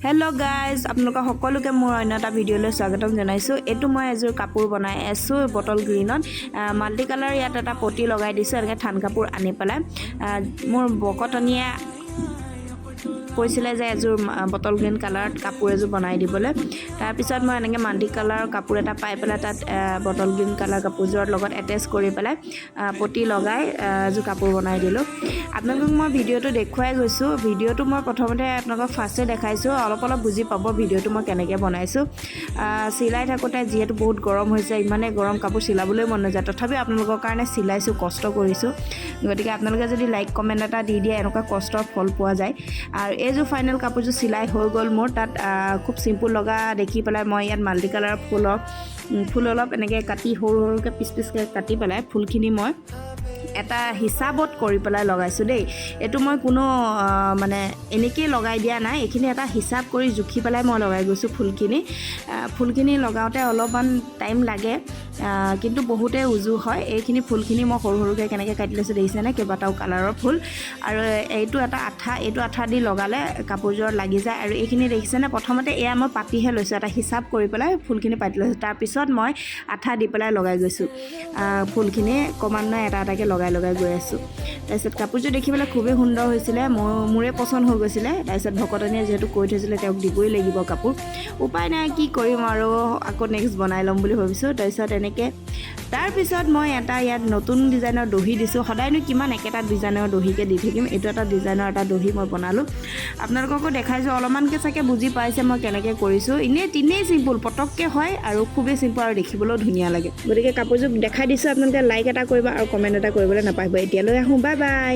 Hello guys আপোনালোক সকলোকে মোৰ অন্য এটা ভিডিঅ'লৈ স্বাগতম জনাইছো। এটো মই এজোৰ কাপোৰ বনাই আছো বটল গ্ৰীনত মাল্টি কালাৰ ইয়াত এটা পটি লগাই দিছো এনেকে থান কাপোৰ আনি পেলাই মোৰ বকটনিয়া কৈছিলে যে এজোৰ বটল গ্ৰীন কালাৰ কাপোৰ এজোৰ বনাই দিবলৈ তাৰ পিছত মই এনেকে মাল্টি কালাৰ কাপোৰ এটা পাই পেলাই তাত বটল গ্ৰীন কালাৰ কাপোৰজোৰৰ লগত এটাচ কৰি পেলাই পটি লগাই এজোৰ কাপোৰ বনাই দিলো। আপোনালোকক মই ভিডিঅ'টো দেখুৱাই গৈছো। ভিডিঅ'টো মই প্ৰথমতে আপোনালোকক ফাৰ্ষ্টে দেখাইছো, অলপ বুজি পাব ভিডিঅ'টো মই কেনেকৈ বনাইছো। চিলাই থাকোঁতে যিহেতু বহুত গৰম হৈছে, ইমানে গৰম কাপোৰ চিলাবলৈ মন নাযায়, তথাপি আপোনালোকৰ কাৰণে চিলাইছো, কষ্ট কৰিছো। গতিকে আপোনালোকে যদি লাইক কমেণ্ট এটা দি দিয়ে এনেকুৱা কষ্টৰ ফল পোৱা যায়। আৰু এইযোৰ ফাইনেল কাপোৰযোৰ চিলাই হৈ গ'ল মোৰ। তাত খুব চিম্পুল লগা দেখি পেলাই মই ইয়াত মাল্টি কালাৰ ফুল অলপ এনেকৈ কাটি সৰু সৰুকৈ পিচকৈ কাটি পেলাই ফুলখিনি মই এটা হিচাপত কৰি পেলাই লগাইছোঁ দেই। এইটো মই কোনো মানে এনেকেই লগাই দিয়া নাই, এইখিনি এটা হিচাপ কৰি জুখি পেলাই মই লগাই গৈছোঁ। ফুলখিনি লগাওঁতে অলপমান টাইম লাগে, কিন্তু বহুতে উজু হয়। এইখিনি ফুলখিনি মই সৰু সৰুকৈ কেনেকৈ কাটি লৈছোঁ দেখিছেনে, কেইবাটাও কালাৰৰ ফুল। আৰু এইটো আঠা দি লগালে কাপোৰযোৰত লাগি যায়। আৰু এইখিনি দেখিছেনে, প্ৰথমতে এয়া মই পাতিহে লৈছোঁ, এটা হিচাপ কৰি পেলাই ফুলখিনি পাতি লৈছোঁ। তাৰপিছত মই আঠা দি পেলাই লগাই গৈছোঁ ফুলখিনি, ক্ৰমান্বয়ে এটা এটাকৈ লগাই গৈ আছোঁ। তাৰপিছত কাপোৰযোৰ দেখিবলৈ খুবেই সুন্দৰ হৈছিলে, মোৰে পচন্দ হৈ গৈছিলে। তাৰপিছত ভকতনীয়ে যিহেতু কৈ থৈছিলে তেওঁক দিবই লাগিব কাপোৰ, উপায় নাই, কি কৰিম আৰু আকৌ নেক্সট বনাই ল'ম বুলি ভাবিছোঁ। তাৰপিছত এনেকৈ তাৰপিছত মই এটা ইয়াত নতুন ডিজাইনৰ দহি দিছোঁ। সদায়নো কিমান একেটা ডিজাইনৰ দহিকে দি থাকিম, এইটো এটা ডিজাইনৰ এটা দহি মই বনালোঁ। আপোনালোককো দেখাইছোঁ, অলপমানকৈ চাগে বুজি পাইছে মই কেনেকৈ কৰিছোঁ। এনেই চিম্পুল, পটককৈ হয় আৰু খুবেই চিম্পুল আৰু দেখিবলৈও ধুনীয়া লাগে। গতিকে কাপোৰযোৰ দেখাই দিছোঁ, আপোনালোকে লাইক এটা কৰিব আৰু কমেণ্ট এটা কৰিবলৈ নাপাহৰিব। এতিয়ালৈ আহোঁ, বাই বাই।